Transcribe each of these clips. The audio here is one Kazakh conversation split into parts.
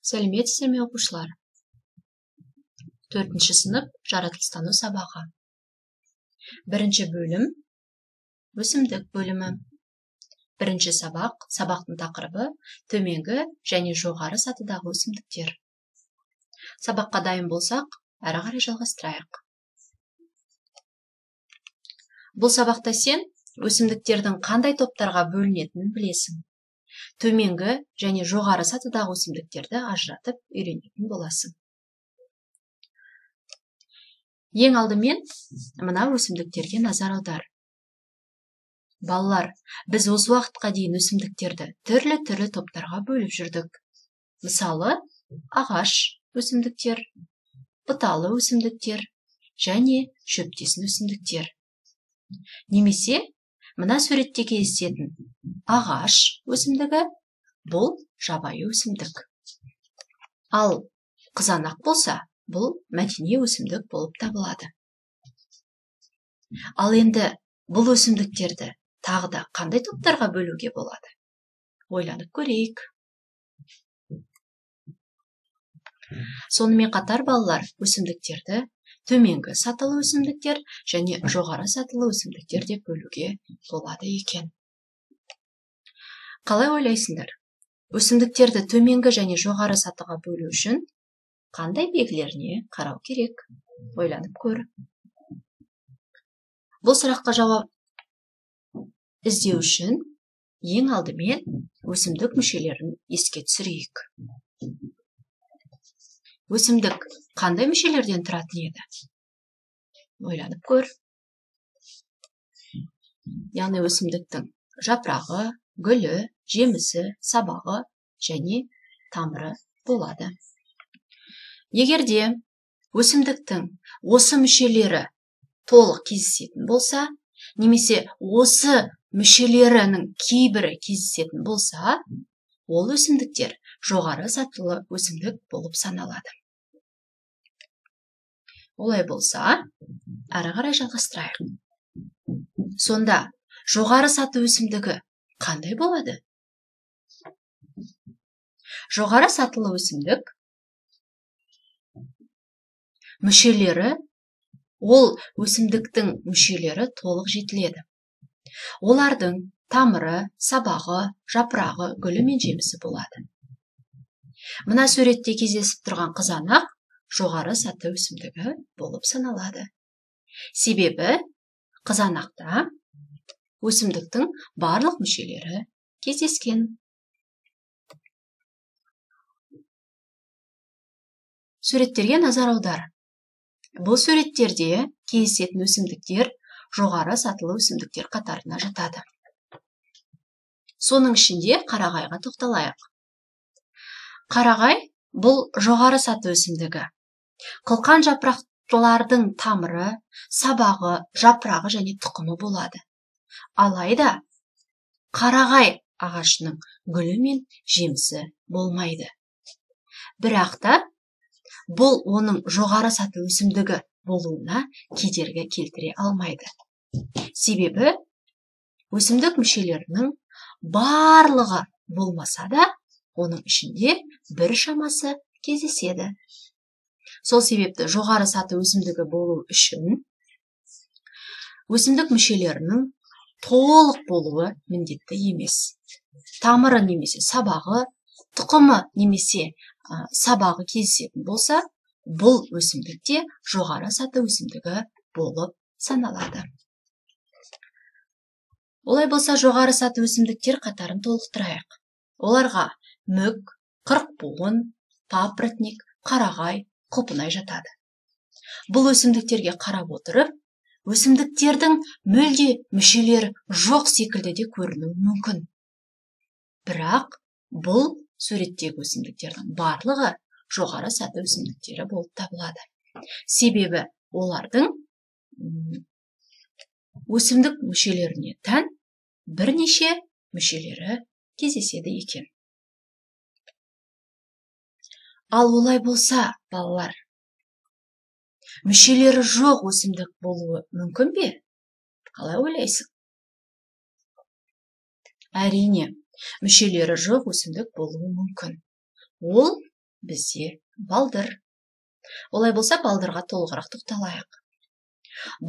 Сәлеметсіздер ме оқушылар? 4-ші сынып жаратылыстану сабағы. 1-ші бөлім өсімдік бөлімі. 1-ші сабақ, сабақтың тақырыбы төменгі және жоғары сатыдағы өсімдіктер. Сабаққа дайын болсақ, әрі қарай жалғастырайық. Бұл сабақта сен өсімдіктердің қандай топтарға бөлінетінін білесің. Төменгі және жоғары сатыдағы өсімдіктерді ажыратып үйренетін боласың. Ең алдымен мына өсімдіктерге назар аудар. Балалар, біз осы уақытқа дейін өсімдіктерді түрлі топтарға бөліп жүрдік. Мысалы, ағаш өсімдіктер, бұталы өсімдіктер және шөптесін өсімдіктер. Немесе мына суретте кездесетін ағаш өсімдігі бұл жабайы өсімдік. Ал қызанақ болса, бұл мәдени өсімдік болып табылады. Ал енді бұл өсімдіктерді тағы да қандай топтарға бөлуге болады? Ойланып көрейік. Сонымен қатар балалар өсімдіктерді төменгі сатылы өсімдіктер және жоғары сатылы өсімдіктер деп бөлуге болады екен. Қалай ойлайсыңдар? Өсімдіктерді төменгі және жоғары сатыға бөлу үшін қандай белгілеріне қарау керек? Ойланып көр. Бұл сұраққа жауап іздеу үшін ең алдымен өсімдік мүшелерін еске түсірейік. Өсімдік қандай мүшелерден тұратын еді? Ойланып көр. Яғни өсімдіктің жапырағы, гүлі, жемісі, сабағы және тамыры болады. Егерде өсімдіктің осы мүшелері толық кездесетін болса, немесе осы мүшелерінің кейбірі кездесетін болса, ол өсімдіктер жоғары сатылы өсімдік болып саналады. Олай болса, әрі қарай жалғастырайық. Сонда жоғары саты өсімдігі қандай болады? Жоғары сатылы өсімдік мүшелері, ол өсімдіктің мүшелері толық жетіледі. Олардың тамыры, сабағы, жапырағы, гүлі мен жемісі болады. Мына суретте кездесіп тұрған қызанақ жоғары саты өсімдігі болып саналады. Себебі қызанақта өсімдіктің барлық мүшелері кездескен. Суреттерге назар аудар. Бұл суреттерде кездесетін өсімдіктер жоғары сатылы өсімдіктер қатарына жатады. Соның ішінде қарағайға тоқталайық. Қарағай бұл жоғары саты өсімдігі. Қылқан жапырақтылардың тамыры, сабағы, жапырағы және тұқымы болады. Алайда қарағай ағашының гүлі мен жемісі болмайды. Бірақ та бұл оның жоғары саты өсімдігі болуына кедергі келтіре алмайды. Себебі өсімдік мүшелерінің барлығы болмаса да, оның ішінде бір шамасы кездеседі. Сол себепті жоғары саты өсімдігі болу үшін өсімдік мүшелерінің толық болуы міндетті емес. Тамыры немесе сабағы, тұқымы немесе сабағы кездесетін болса, бұл өсімдікте жоғары саты өсімдігі болып саналады. Олай болса, жоғары саты өсімдіктер қатарын толықтырайық. Оларға мүк, қырықбуын, папоротник, қарағай, құлпынай жатады. Бұл өсімдіктерге қарап отырып, өсімдіктердің мүлде мүшелері жоқ секілді де көрінуі мүмкін. Бірақ бұл суреттегі өсімдіктердің барлығы жоғары саты өсімдіктері болып табылады. Себебі олардың өсімдік мүшелеріне тән бірнеше мүшелері кездеседі екен. Ал олай болса, балалар, мүшелері жоқ өсімдік болуы мүмкін бе? Қалай ойлайсың? Әрине, мүшелері жоқ өсімдік болуы мүмкін. Ол бізде балдыр. Олай болса, балдырға толығырақ тоқталайық.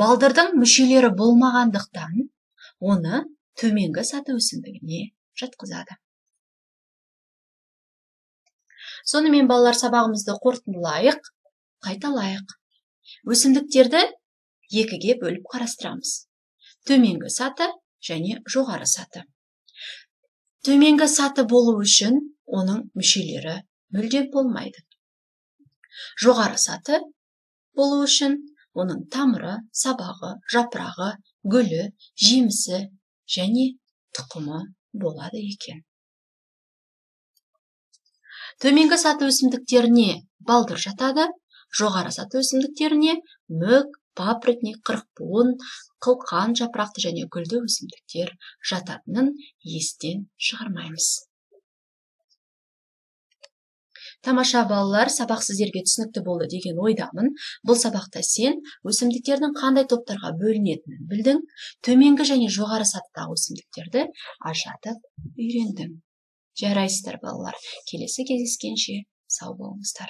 Балдырдың мүшелері болмағандықтан, оны төменгі саты өсімдігіне жатқызады. Сонымен балалар, сабағымызды қорытындылайық, қайталайық. Өсімдіктерді екіге бөліп қарастырамыз. Төменгі саты және жоғары саты. Төменгі саты болу үшін оның мүшелері мүлдем болмайды. Жоғары саты болу үшін оның тамыры, сабағы, жапырағы, гүлі, жемісі және тұқымы болады екен. Төменгі саты өсімдіктеріне балдыр жатады, жоғары саты өсімдіктеріне мүк, папоротник, қырықбуын, қылқан жапырақты және гүлді өсімдіктер жататынын естен шығармаймыз. Тамаша балалар, сабақ сіздерге түсінікті болды деген ойдамын. Бұл сабақта сен өсімдіктердің қандай топтарға бөлінетінін білдің, төменгі және жоғары сатыдағы өсімдіктерді ажыратып үйрендің. Жарайсыздар балалар, келесі кездескенше сау болыңыздар.